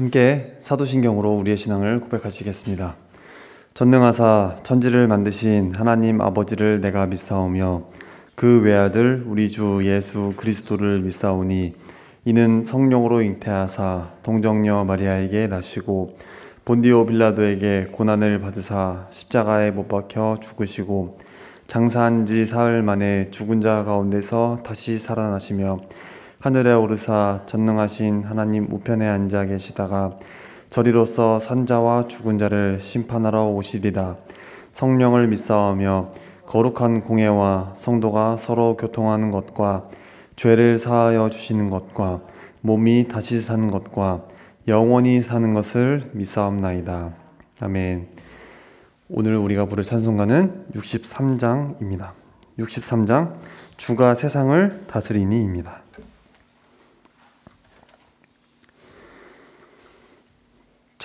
함께 사도신경으로 우리의 신앙을 고백하시겠습니다. 전능하사 천지를 만드신 하나님 아버지를 내가 믿사오며 그 외아들 우리 주 예수 그리스도를 믿사오니 이는 성령으로 잉태하사 동정녀 마리아에게 나시고 본디오 빌라도에게 고난을 받으사 십자가에 못 박혀 죽으시고 장사한 지 사흘 만에 죽은 자 가운데서 다시 살아나시며 하늘에 오르사 전능하신 하나님 우편에 앉아 계시다가 저리로서 산자와 죽은 자를 심판하러 오시리라. 성령을 믿사오며 거룩한 공예와 성도가 서로 교통하는 것과 죄를 사하여 주시는 것과 몸이 다시 사는 것과 영원히 사는 것을 믿사옵나이다. 아멘. 오늘 우리가 부를 찬송가는 63장입니다. 63장 주가 세상을 다스리니입니다.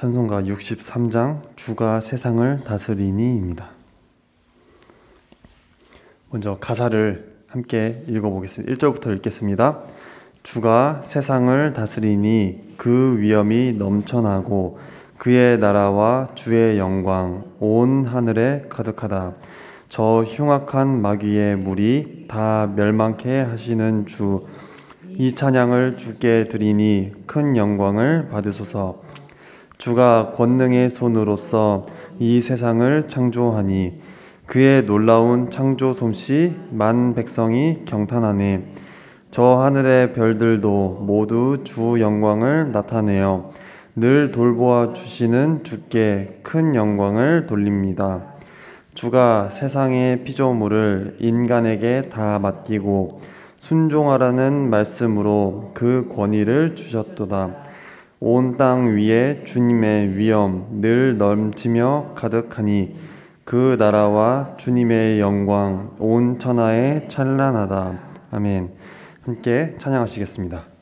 찬송가 63장 주가 세상을 다스리니입니다. 먼저 가사를 함께 읽어보겠습니다. 1절부터 읽겠습니다. 주가 세상을 다스리니 그 위엄이 넘쳐나고 그의 나라와 주의 영광 온 하늘에 가득하다. 저 흉악한 마귀의 물이 다 멸망케 하시는 주, 이 찬양을 주께 드리니 큰 영광을 받으소서. 주가 권능의 손으로서 이 세상을 창조하니 그의 놀라운 창조 솜씨 만 백성이 경탄하네. 저 하늘의 별들도 모두 주 영광을 나타내어 늘 돌보아 주시는 주께 큰 영광을 돌립니다. 주가 세상의 피조물을 인간에게 다 맡기고 순종하라는 말씀으로 그 권위를 주셨도다. 온 땅 위에 주님의 위엄 늘 넘치며 가득하니 그 나라와 주님의 영광 온 천하에 찬란하다. 아멘. 함께 찬양하시겠습니다.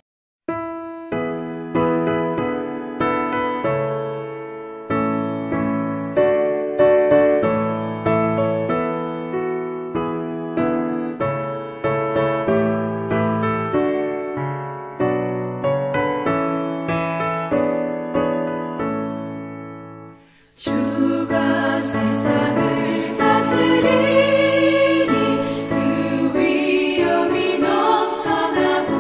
그 위엄이 넘쳐나고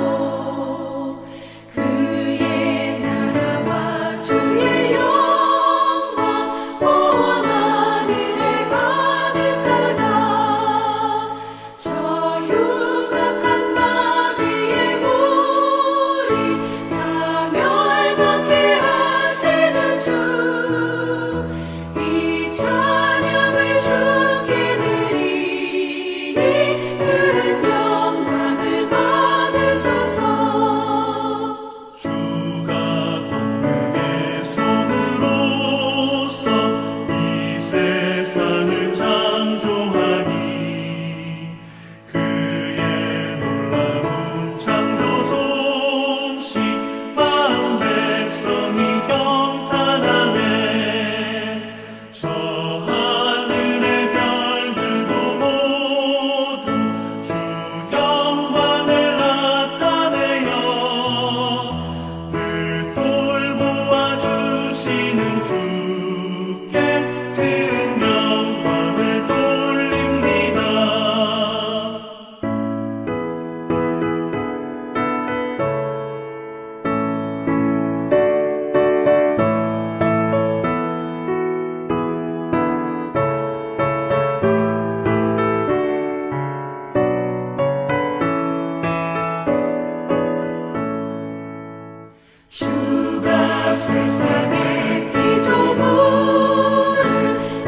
세상의 피조물을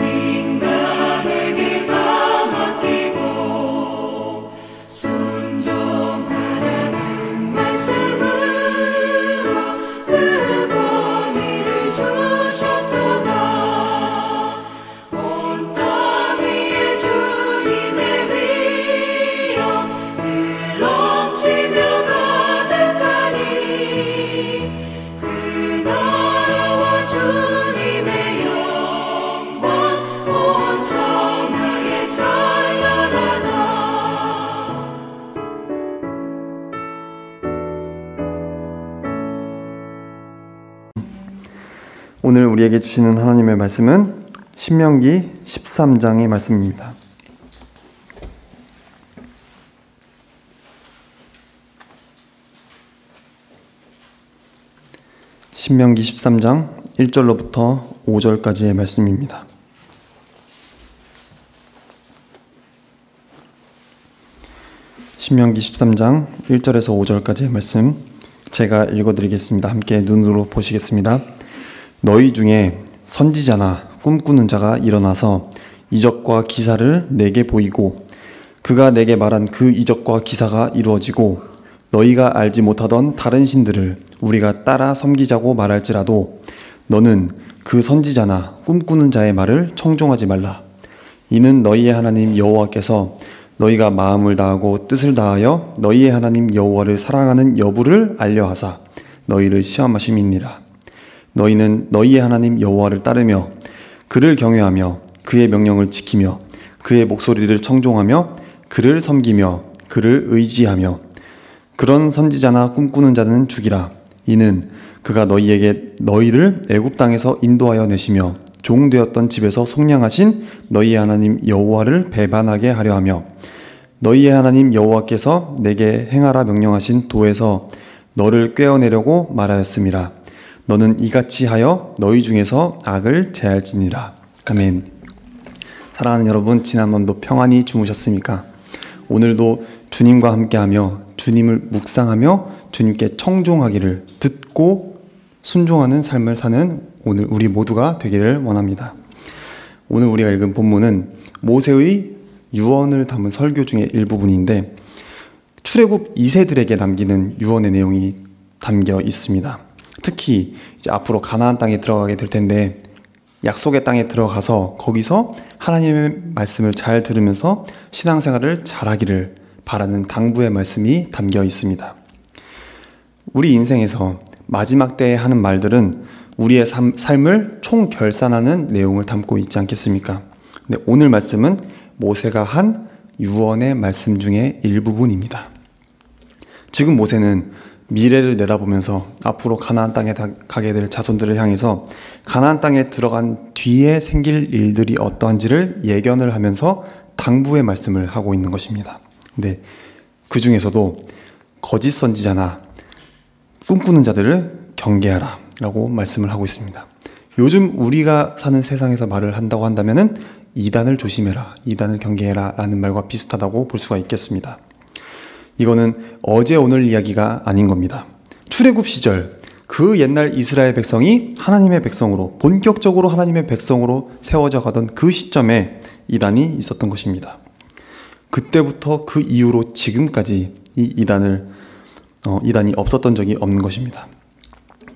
인간에게 다 맡기고 순종하라는 말씀으로 그 권위를 주셨도다. 온 땅 위에 주님의 위엄 늘 넘치며 가득하니 그 나라와 주님의 영광 온 천하에 찬란하다. 오늘 우리에게 주시는 하나님의 말씀은 신명기 13장의 말씀입니다. 신명기 13장 1절로부터 5절까지의 말씀입니다. 신명기 13장 1절에서 5절까지의 말씀 제가 읽어드리겠습니다. 함께 눈으로 보시겠습니다. 너희 중에 선지자나 꿈꾸는 자가 일어나서 이적과 기사를 내게 보이고 그가 내게 말한 그 이적과 기사가 이루어지고 너희가 알지 못하던 다른 신들을 우리가 따라 섬기자고 말할지라도 너는 그 선지자나 꿈꾸는 자의 말을 청종하지 말라. 이는 너희의 하나님 여호와께서 너희가 마음을 다하고 뜻을 다하여 너희의 하나님 여호와를 사랑하는 여부를 알려하사 너희를 시험하심이니라. 너희는 너희의 하나님 여호와를 따르며 그를 경외하며 그의 명령을 지키며 그의 목소리를 청종하며 그를 섬기며 그를 의지하며 그런 선지자나 꿈꾸는 자는 죽이라. 이는 그가 너희를 애굽 땅에서 인도하여 내시며 종되었던 집에서 속량하신 너희의 하나님 여호와를 배반하게 하려 하며 너희의 하나님 여호와께서 내게 행하라 명령하신 도에서 너를 꿰어내려고 말하였음이라. 너는 이같이 하여 너희 중에서 악을 제할지니라. 아멘. 사랑하는 여러분, 지난번도 평안히 주무셨습니까? 오늘도 주님과 함께하며 주님을 묵상하며 주님께 청종하기를 듣고 순종하는 삶을 사는 오늘 우리 모두가 되기를 원합니다. 오늘 우리가 읽은 본문은 모세의 유언을 담은 설교 중의 일부분인데 출애굽 2세들에게 남기는 유언의 내용이 담겨 있습니다. 특히 이제 앞으로 가나안 땅에 들어가게 될 텐데 약속의 땅에 들어가서 거기서 하나님의 말씀을 잘 들으면서 신앙생활을 잘하기를 바라는 당부의 말씀이 담겨 있습니다. 우리 인생에서 마지막 때에 하는 말들은 우리의 삶을 총결산하는 내용을 담고 있지 않겠습니까? 근데 오늘 말씀은 모세가 한 유언의 말씀 중에 일부분입니다. 지금 모세는 미래를 내다보면서 앞으로 가나안 땅에 가게 될 자손들을 향해서 가나안 땅에 들어간 뒤에 생길 일들이 어떠한지를 예견을 하면서 당부의 말씀을 하고 있는 것입니다. 근데 그 중에서도 거짓 선지자나 꿈꾸는 자들을 경계하라 라고 말씀을 하고 있습니다. 요즘 우리가 사는 세상에서 말을 한다고 한다면은 이단을 조심해라, 이단을 경계해라 라는 말과 비슷하다고 볼 수가 있겠습니다. 이거는 어제 오늘 이야기가 아닌 겁니다. 출애굽 시절 그 옛날 이스라엘 백성이 하나님의 백성으로 본격적으로 하나님의 백성으로 세워져 가던 그 시점에 이단이 있었던 것입니다. 그때부터 그 이후로 지금까지 이단이 없었던 적이 없는 것입니다.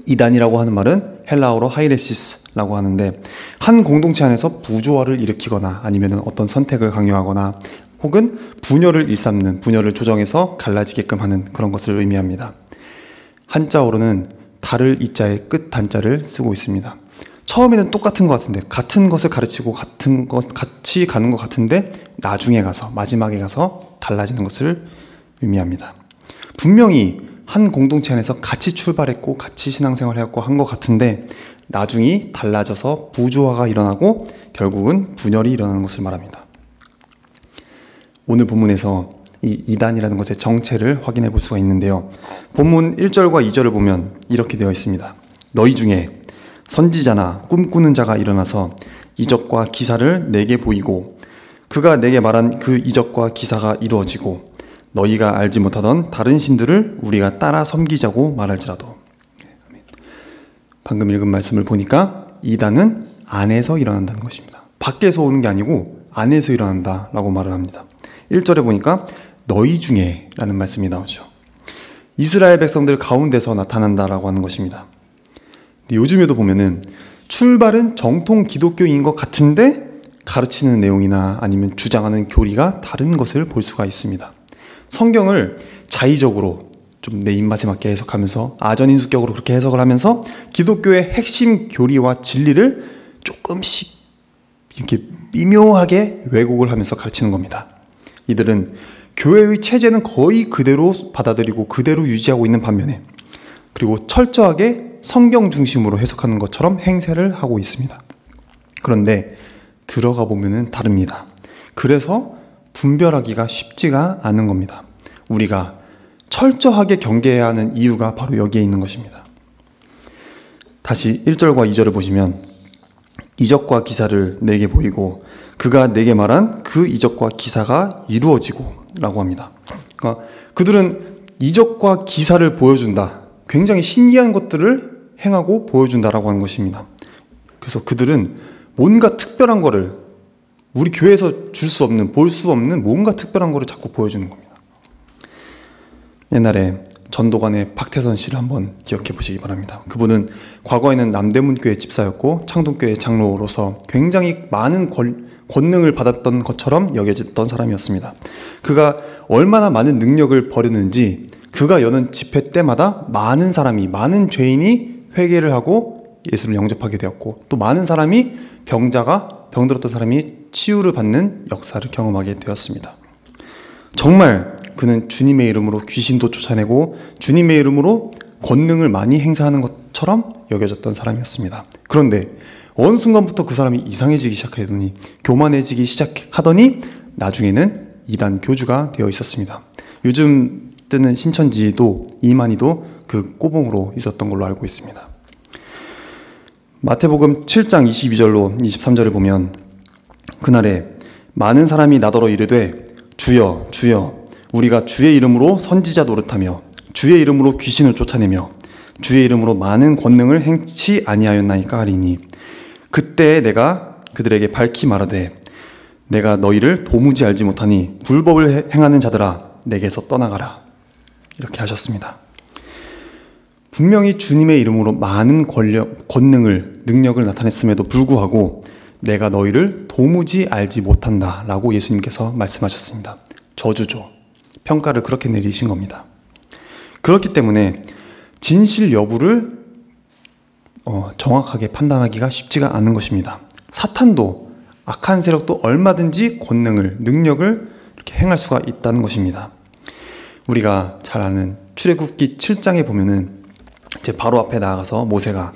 이단이라고 하는 말은 헬라어로 하이레시스라고 하는데 한 공동체 안에서 부조화를 일으키거나 아니면 어떤 선택을 강요하거나 혹은 분열을 일삼는, 분열을 조정해서 갈라지게끔 하는 그런 것을 의미합니다. 한자어로는 달을 이자에 끝 단자를 쓰고 있습니다. 처음에는 똑같은 것 같은데, 같은 것을 가르치고 같이 가는 것 같은데 나중에 가서, 마지막에 가서 달라지는 것을 의미합니다. 분명히 한 공동체 안에서 같이 출발했고 같이 신앙생활을 했고 한 것 같은데 나중에 달라져서 부조화가 일어나고 결국은 분열이 일어나는 것을 말합니다. 오늘 본문에서 이 이단이라는 것의 정체를 확인해 볼 수가 있는데요. 본문 1절과 2절을 보면 이렇게 되어 있습니다. 너희 중에 선지자나 꿈꾸는 자가 일어나서 이적과 기사를 내게 보이고 그가 내게 말한 그 이적과 기사가 이루어지고 너희가 알지 못하던 다른 신들을 우리가 따라 섬기자고 말할지라도. 방금 읽은 말씀을 보니까 이단은 안에서 일어난다는 것입니다. 밖에서 오는 게 아니고 안에서 일어난다라고 말을 합니다. 1절에 보니까 너희 중에 라는 말씀이 나오죠. 이스라엘 백성들 가운데서 나타난다라고 하는 것입니다. 근데 요즘에도 보면은 출발은 정통 기독교인 것 같은데 가르치는 내용이나 아니면 주장하는 교리가 다른 것을 볼 수가 있습니다. 성경을 자의적으로 좀 내 입맛에 맞게 해석하면서 아전인수격으로 그렇게 해석을 하면서 기독교의 핵심 교리와 진리를 조금씩 이렇게 미묘하게 왜곡을 하면서 가르치는 겁니다. 이들은 교회의 체제는 거의 그대로 받아들이고 그대로 유지하고 있는 반면에 그리고 철저하게 성경 중심으로 해석하는 것처럼 행세를 하고 있습니다. 그런데 들어가 보면은 다릅니다. 그래서 분별하기가 쉽지가 않은 겁니다. 우리가 철저하게 경계해야 하는 이유가 바로 여기에 있는 것입니다. 다시 1절과 2절을 보시면 이적과 기사를 내게 보이고 그가 내게 말한 그 이적과 기사가 이루어지고 라고 합니다. 그러니까 그들은 이적과 기사를 보여준다. 굉장히 신기한 것들을 행하고 보여준다라고 하는 것입니다. 그래서 그들은 뭔가 특별한 거를 우리 교회에서 줄 수 없는, 볼 수 없는 뭔가 특별한 거를 자꾸 보여주는 겁니다. 옛날에 전도관의 박태선 씨를 한번 기억해 보시기 바랍니다. 그분은 과거에는 남대문교회 집사였고 창동교회 장로로서 굉장히 많은 권능을 받았던 것처럼 여겨졌던 사람이었습니다. 그가 얼마나 많은 능력을 벌였는지 그가 여는 집회 때마다 많은 사람이, 많은 죄인이 회개를 하고 예수를 영접하게 되었고 또 많은 사람이 병들었던 사람이 치유를 받는 역사를 경험하게 되었습니다. 정말 그는 주님의 이름으로 귀신도 쫓아내고 주님의 이름으로 권능을 많이 행사하는 것처럼 여겨졌던 사람이었습니다. 그런데 어느 순간부터 그 사람이 이상해지기 시작하더니 교만해지기 시작하더니 나중에는 이단 교주가 되어 있었습니다. 요즘 뜨는 신천지도 이만희도 그 꼬봉으로 있었던 걸로 알고 있습니다. 마태복음 7장 22절로 23절을 보면 그날에 많은 사람이 나더러 이르되 주여 주여 우리가 주의 이름으로 선지자 노릇하며 주의 이름으로 귀신을 쫓아내며 주의 이름으로 많은 권능을 행치 아니하였나이까 하리니 그때 내가 그들에게 밝히 말하되 내가 너희를 도무지 알지 못하니 불법을 행하는 자들아 내게서 떠나가라 이렇게 하셨습니다. 분명히 주님의 이름으로 많은 권능을 능력을 나타냈음에도 불구하고 내가 너희를 도무지 알지 못한다 라고 예수님께서 말씀하셨습니다. 저주죠. 평가를 그렇게 내리신 겁니다. 그렇기 때문에 진실 여부를 정확하게 판단하기가 쉽지가 않은 것입니다. 사탄도 악한 세력도 얼마든지 권능을, 능력을 이렇게 행할 수가 있다는 것입니다. 우리가 잘 아는 출애굽기 7장에 보면은 제 바로 앞에 나아가서 모세가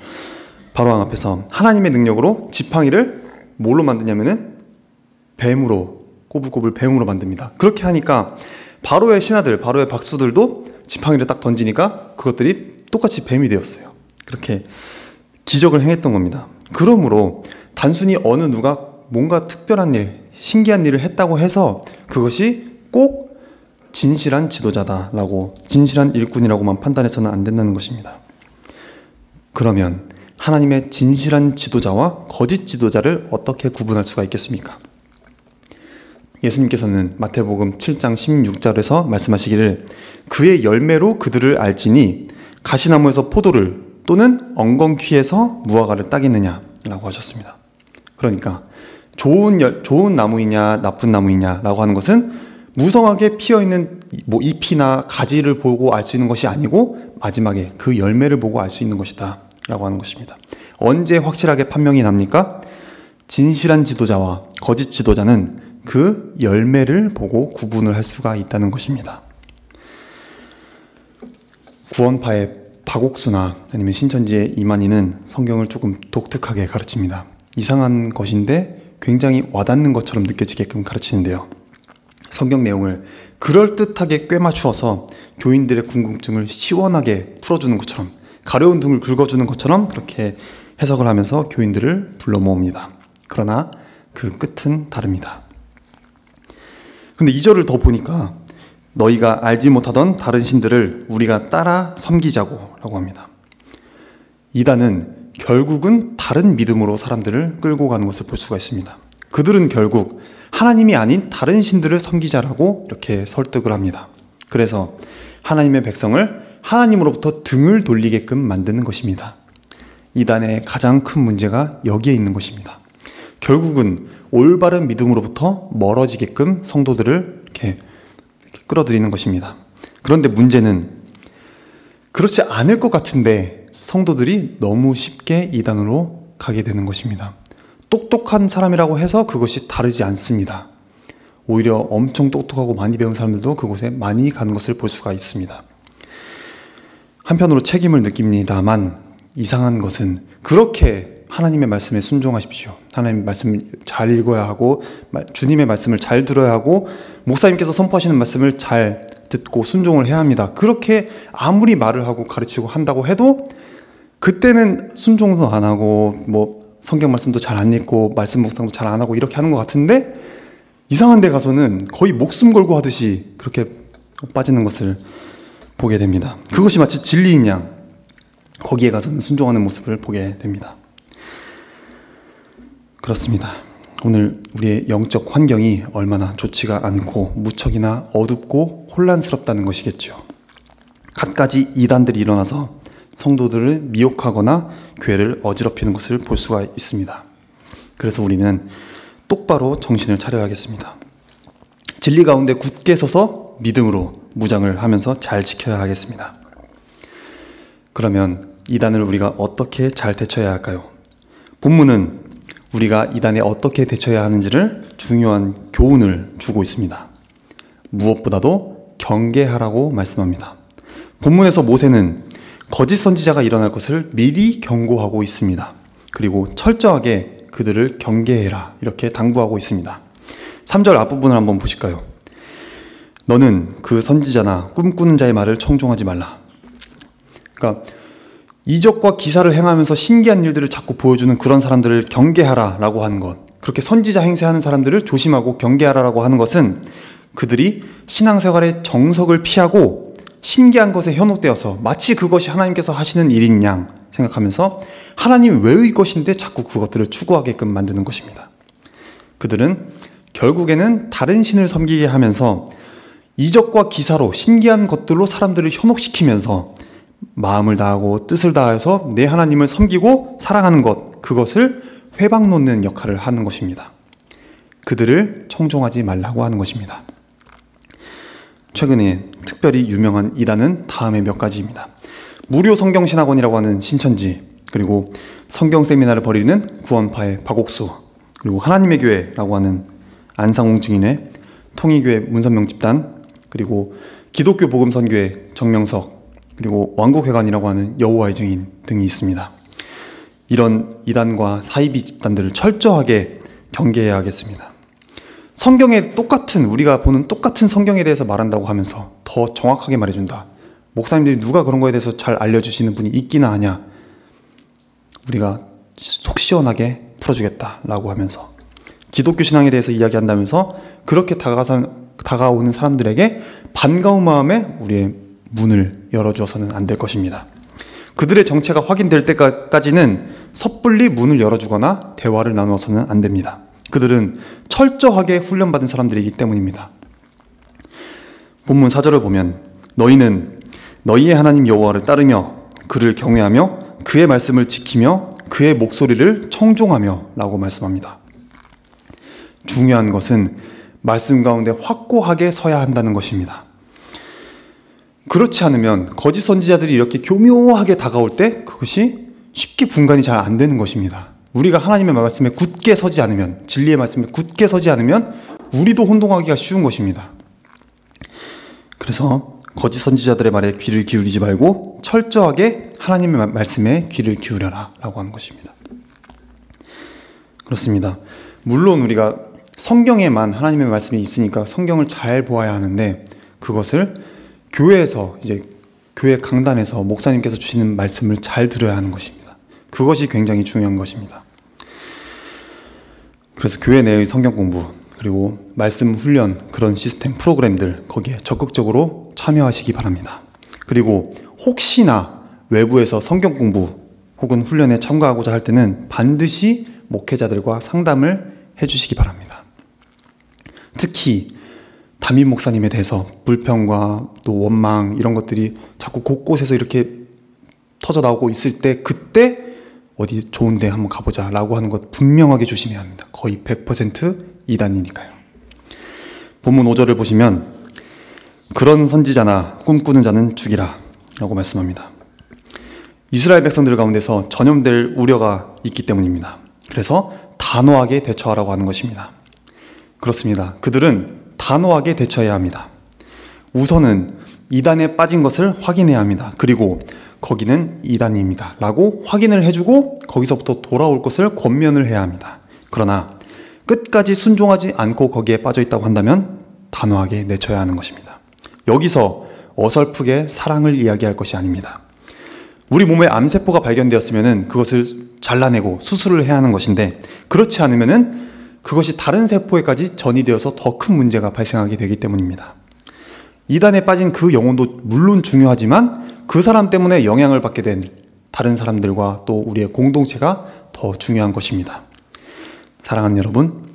바로왕 앞에서 하나님의 능력으로 지팡이를 뭘로 만드냐면은 뱀으로, 꼬불꼬불 뱀으로 만듭니다. 그렇게 하니까 바로의 신하들, 바로의 박수들도 지팡이를 딱 던지니까 그것들이 똑같이 뱀이 되었어요. 그렇게 기적을 행했던 겁니다. 그러므로 단순히 어느 누가 뭔가 특별한 일, 신기한 일을 했다고 해서 그것이 꼭 진실한 지도자다라고, 진실한 일꾼이라고만 판단해서는 안 된다는 것입니다. 그러면 하나님의 진실한 지도자와 거짓 지도자를 어떻게 구분할 수가 있겠습니까? 예수님께서는 마태복음 7장 16절에서 말씀하시기를 그의 열매로 그들을 알지니 가시나무에서 포도를 또는 엉겅퀴에서 무화과를 따겠느냐 라고 하셨습니다. 그러니까 좋은 나무이냐 나쁜 나무이냐 라고 하는 것은 무성하게 피어있는 잎이나 가지를 보고 알 수 있는 것이 아니고 마지막에 그 열매를 보고 알 수 있는 것이다 라고 하는 것입니다. 언제 확실하게 판명이 납니까? 진실한 지도자와 거짓 지도자는 그 열매를 보고 구분을 할 수가 있다는 것입니다. 구원파의 박옥수나 아니면 신천지의 이만희는 성경을 조금 독특하게 가르칩니다. 이상한 것인데 굉장히 와닿는 것처럼 느껴지게끔 가르치는데요. 성경 내용을 그럴듯하게 꿰맞추어서 교인들의 궁금증을 시원하게 풀어주는 것처럼, 가려운 등을 긁어주는 것처럼 그렇게 해석을 하면서 교인들을 불러 모읍니다. 그러나 그 끝은 다릅니다. 근데 2절을 더 보니까 너희가 알지 못하던 다른 신들을 우리가 따라 섬기자고 라고 합니다. 이단은 결국은 다른 믿음으로 사람들을 끌고 가는 것을 볼 수가 있습니다. 그들은 결국 하나님이 아닌 다른 신들을 섬기자라고 이렇게 설득을 합니다. 그래서 하나님의 백성을 하나님으로부터 등을 돌리게끔 만드는 것입니다. 이단의 가장 큰 문제가 여기에 있는 것입니다. 결국은 올바른 믿음으로부터 멀어지게끔 성도들을 이렇게 끌어들이는 것입니다. 그런데 문제는 그렇지 않을 것 같은데 성도들이 너무 쉽게 이단으로 가게 되는 것입니다. 똑똑한 사람이라고 해서 그것이 다르지 않습니다. 오히려 엄청 똑똑하고 많이 배운 사람들도 그곳에 많이 가는 것을 볼 수가 있습니다. 한편으로 책임을 느낍니다만 이상한 것은 그렇게 하나님의 말씀에 순종하십시오. 하나님의 말씀을 잘 읽어야 하고 주님의 말씀을 잘 들어야 하고 목사님께서 선포하시는 말씀을 잘 듣고 순종을 해야 합니다. 그렇게 아무리 말을 하고 가르치고 한다고 해도 그때는 순종도 안 하고 뭐 성경 말씀도 잘 안 읽고 말씀 묵상도 잘 안 하고 이렇게 하는 것 같은데 이상한 데 가서는 거의 목숨 걸고 하듯이 그렇게 빠지는 것을 보게 됩니다. 그것이 마치 진리인 양 거기에 가서는 순종하는 모습을 보게 됩니다. 그렇습니다. 오늘 우리의 영적 환경이 얼마나 좋지가 않고 무척이나 어둡고 혼란스럽다는 것이겠죠. 갖가지 이단들이 일어나서 성도들을 미혹하거나 교회를 어지럽히는 것을 볼 수가 있습니다. 그래서 우리는 똑바로 정신을 차려야겠습니다. 진리 가운데 굳게 서서 믿음으로 무장을 하면서 잘 지켜야 하겠습니다. 그러면 이단을 우리가 어떻게 잘 대처해야 할까요? 본문은 우리가 이단에 어떻게 대처해야 하는지를 중요한 교훈을 주고 있습니다. 무엇보다도 경계하라고 말씀합니다. 본문에서 모세는 거짓 선지자가 일어날 것을 미리 경고하고 있습니다. 그리고 철저하게 그들을 경계해라 이렇게 당부하고 있습니다. 3절 앞부분을 한번 보실까요? 너는 그 선지자나 꿈꾸는 자의 말을 청종하지 말라. 그러니까 이적과 기사를 행하면서 신기한 일들을 자꾸 보여주는 그런 사람들을 경계하라 라고 하는 것, 그렇게 선지자 행세하는 사람들을 조심하고 경계하라 라고 하는 것은 그들이 신앙생활의 정석을 피하고 신기한 것에 현혹되어서 마치 그것이 하나님께서 하시는 일인 양 생각하면서 하나님 외의 것인데 자꾸 그것들을 추구하게끔 만드는 것입니다. 그들은 결국에는 다른 신을 섬기게 하면서 이적과 기사로 신기한 것들로 사람들을 현혹시키면서 마음을 다하고 뜻을 다해서 내 하나님을 섬기고 사랑하는 것, 그것을 회방 놓는 역할을 하는 것입니다. 그들을 청종하지 말라고 하는 것입니다. 최근에 특별히 유명한 이단은 다음의 몇 가지입니다. 무료 성경신학원이라고 하는 신천지, 그리고 성경 세미나를 벌이는 구원파의 박옥수, 그리고 하나님의 교회라고 하는 안상홍 증인의 통일교회 문선명 집단, 그리고 기독교 복음선교회 정명석, 그리고 왕국회관이라고 하는 여호와의 증인 등이 있습니다. 이런 이단과 사이비 집단들을 철저하게 경계해야 하겠습니다. 성경에 똑같은, 우리가 보는 똑같은 성경에 대해서 말한다고 하면서 더 정확하게 말해준다. 목사님들이 누가 그런 거에 대해서 잘 알려주시는 분이 있기나 하냐. 우리가 속 시원하게 풀어주겠다라고 하면서 기독교 신앙에 대해서 이야기한다면서 그렇게 다가오는 사람들에게 반가운 마음에 우리의 문을 열어주어서는 안 될 것입니다. 그들의 정체가 확인될 때까지는 섣불리 문을 열어주거나 대화를 나누어서는 안 됩니다. 그들은 철저하게 훈련받은 사람들이기 때문입니다. 본문 4절을 보면 너희는 너희의 하나님 여호와를 따르며 그를 경외하며 그의 말씀을 지키며 그의 목소리를 청종하며 라고 말씀합니다. 중요한 것은 말씀 가운데 확고하게 서야 한다는 것입니다. 그렇지 않으면 거짓 선지자들이 이렇게 교묘하게 다가올 때 그것이 쉽게 분간이 잘 안 되는 것입니다. 우리가 하나님의 말씀에 굳게 서지 않으면, 진리의 말씀에 굳게 서지 않으면 우리도 혼동하기가 쉬운 것입니다. 그래서 거짓 선지자들의 말에 귀를 기울이지 말고 철저하게 하나님의 말씀에 귀를 기울여라 라고 하는 것입니다. 그렇습니다. 물론 우리가 성경에만 하나님의 말씀이 있으니까 성경을 잘 보아야 하는데 그것을 교회에서, 이제 교회 강단에서 목사님께서 주시는 말씀을 잘 들어야 하는 것입니다. 그것이 굉장히 중요한 것입니다. 그래서 교회 내의 성경 공부, 그리고 말씀 훈련, 그런 시스템, 프로그램들 거기에 적극적으로 참여하시기 바랍니다. 그리고 혹시나 외부에서 성경 공부 혹은 훈련에 참가하고자 할 때는 반드시 목회자들과 상담을 해주시기 바랍니다. 특히 담임 목사님에 대해서 불평과 또 원망 이런 것들이 자꾸 곳곳에서 이렇게 터져 나오고 있을 때 그때 어디 좋은 데 한번 가보자 라고 하는 것 분명하게 조심해야 합니다. 거의 100% 이단이니까요. 본문 5절을 보시면 그런 선지자나 꿈꾸는 자는 죽이라 라고 말씀합니다. 이스라엘 백성들 가운데서 전염될 우려가 있기 때문입니다. 그래서 단호하게 대처하라고 하는 것입니다. 그렇습니다. 그들은 단호하게 대처해야 합니다. 우선은 이단에 빠진 것을 확인해야 합니다. 그리고 거기는 이단입니다 라고 확인을 해주고 거기서부터 돌아올 것을 권면을 해야 합니다. 그러나 끝까지 순종하지 않고 거기에 빠져 있다고 한다면 단호하게 내쳐야 하는 것입니다. 여기서 어설프게 사랑을 이야기할 것이 아닙니다. 우리 몸에 암세포가 발견되었으면 그것을 잘라내고 수술을 해야 하는 것인데 그렇지 않으면 그것이 다른 세포에까지 전이되어서 더 큰 문제가 발생하게 되기 때문입니다. 이단에 빠진 그 영혼도 물론 중요하지만 그 사람 때문에 영향을 받게 된 다른 사람들과 또 우리의 공동체가 더 중요한 것입니다. 사랑하는 여러분,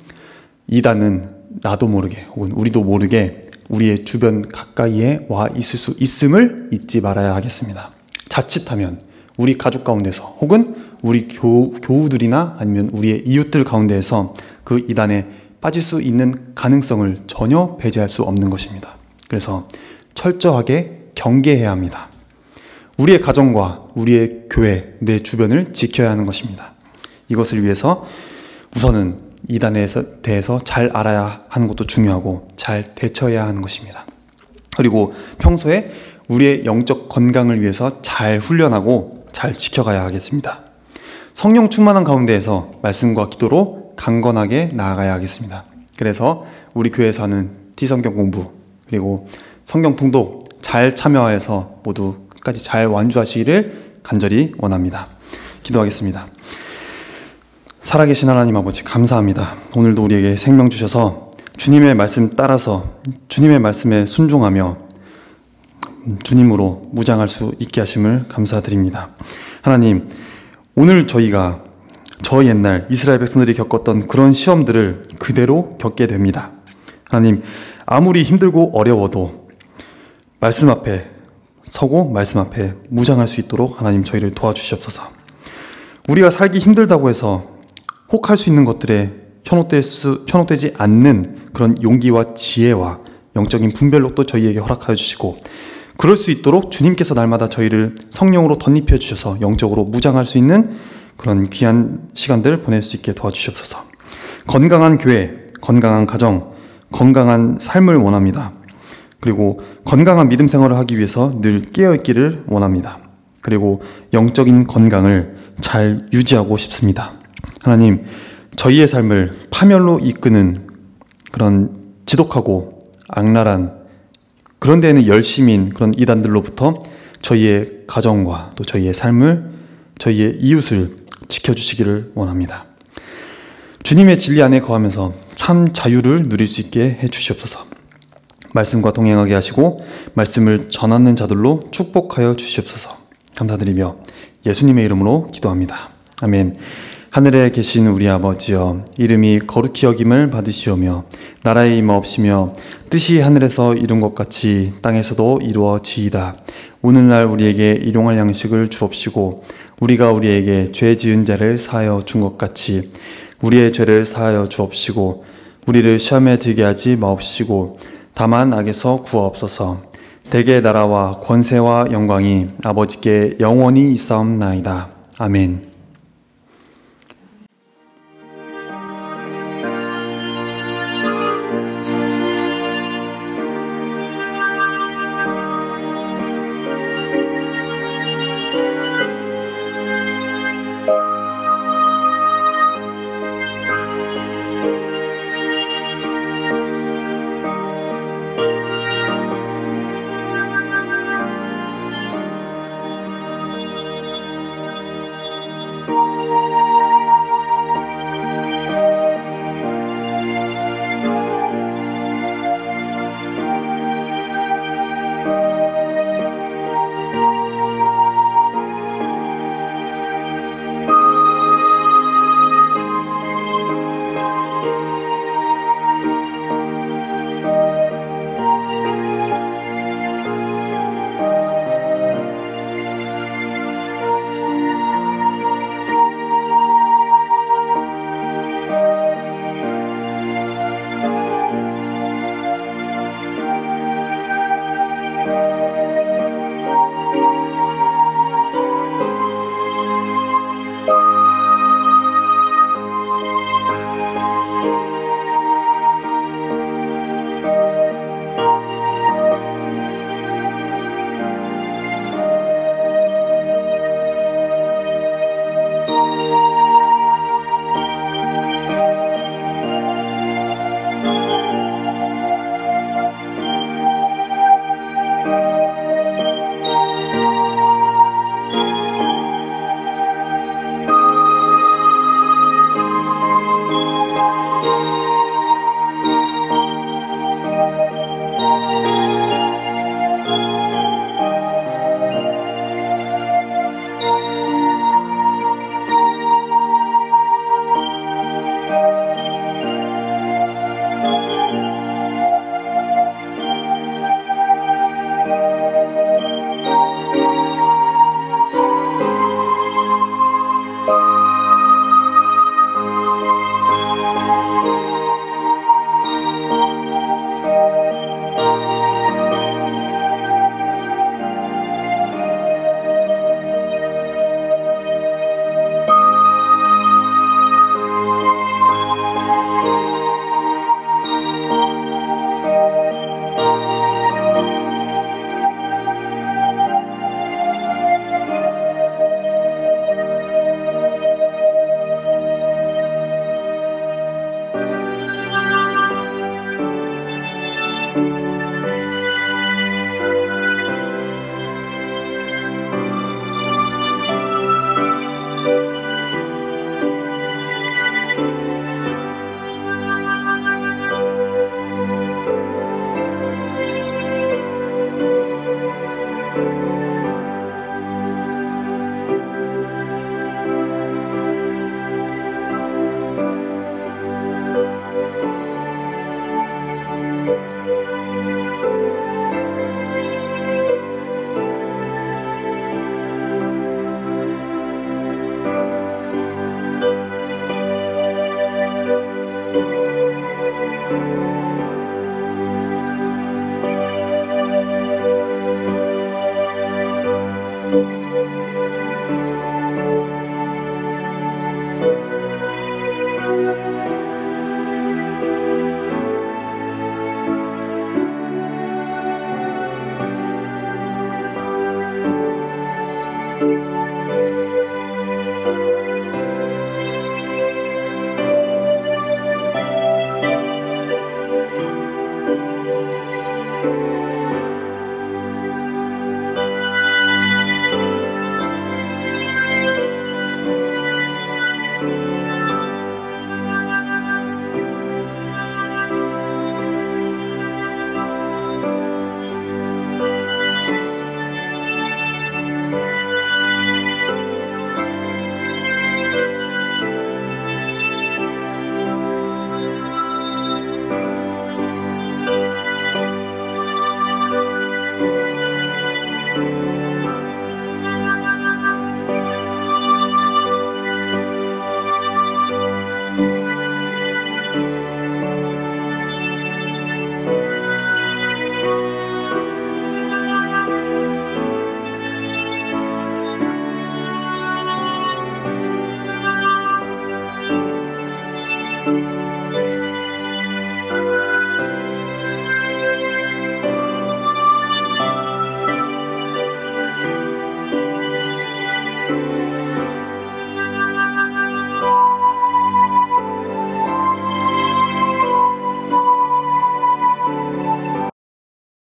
이단은 나도 모르게 혹은 우리도 모르게 우리의 주변 가까이에 와 있을 수 있음을 잊지 말아야 하겠습니다. 자칫하면 우리 가족 가운데서 혹은 우리 교우들이나 아니면 우리의 이웃들 가운데에서 그 이단에 빠질 수 있는 가능성을 전혀 배제할 수 없는 것입니다. 그래서 철저하게 경계해야 합니다. 우리의 가정과 우리의 교회, 내 주변을 지켜야 하는 것입니다. 이것을 위해서 우선은 이단에 대해서 잘 알아야 하는 것도 중요하고 잘 대처해야 하는 것입니다. 그리고 평소에 우리의 영적 건강을 위해서 잘 훈련하고 잘 지켜가야 하겠습니다. 성령 충만한 가운데에서 말씀과 기도로 강건하게 나아가야 하겠습니다. 그래서 우리 교회에서 하는 T성경 공부 그리고 성경 통독 잘 참여해서 모두 끝까지 잘 완주하시기를 간절히 원합니다. 기도하겠습니다. 살아계신 하나님 아버지 감사합니다. 오늘도 우리에게 생명 주셔서 주님의 말씀 따라서 주님의 말씀에 순종하며 주님으로 무장할 수 있게 하심을 감사드립니다. 하나님, 오늘 저희가 저 옛날 이스라엘 백성들이 겪었던 그런 시험들을 그대로 겪게 됩니다. 하나님, 아무리 힘들고 어려워도 말씀 앞에 서고 말씀 앞에 무장할 수 있도록 하나님 저희를 도와주시옵소서. 우리가 살기 힘들다고 해서 혹할 수 있는 것들에 현혹되지 않는 그런 용기와 지혜와 영적인 분별력도 저희에게 허락하여 주시고 그럴 수 있도록 주님께서 날마다 저희를 성령으로 덧입혀 주셔서 영적으로 무장할 수 있는 그런 귀한 시간들 보낼 수 있게 도와주시옵소서. 건강한 교회, 건강한 가정, 건강한 삶을 원합니다. 그리고 건강한 믿음 생활을 하기 위해서 늘 깨어있기를 원합니다. 그리고 영적인 건강을 잘 유지하고 싶습니다. 하나님, 저희의 삶을 파멸로 이끄는 그런 지독하고 악랄한 그런 데에는 열심인 그런 이단들로부터 저희의 가정과 또 저희의 삶을, 저희의 이웃을 지켜주시기를 원합니다. 주님의 진리 안에 거하면서 참 자유를 누릴 수 있게 해주시옵소서. 말씀과 동행하게 하시고 말씀을 전하는 자들로 축복하여 주시옵소서. 감사드리며 예수님의 이름으로 기도합니다. 아멘. 하늘에 계신 우리 아버지여, 이름이 거룩히 여김을 받으시오며 나라의 임하옵시며 뜻이 하늘에서 이룬 것 같이 땅에서도 이루어지이다. 오늘날 우리에게 일용할 양식을 주옵시고 우리가 우리에게 죄 지은 자를 사하여 준 것 같이 우리의 죄를 사하여 주옵시고 우리를 시험에 들게 하지 마옵시고 다만 악에서 구하옵소서. 대개 나라와 권세와 영광이 아버지께 영원히 있사옵나이다. 아멘.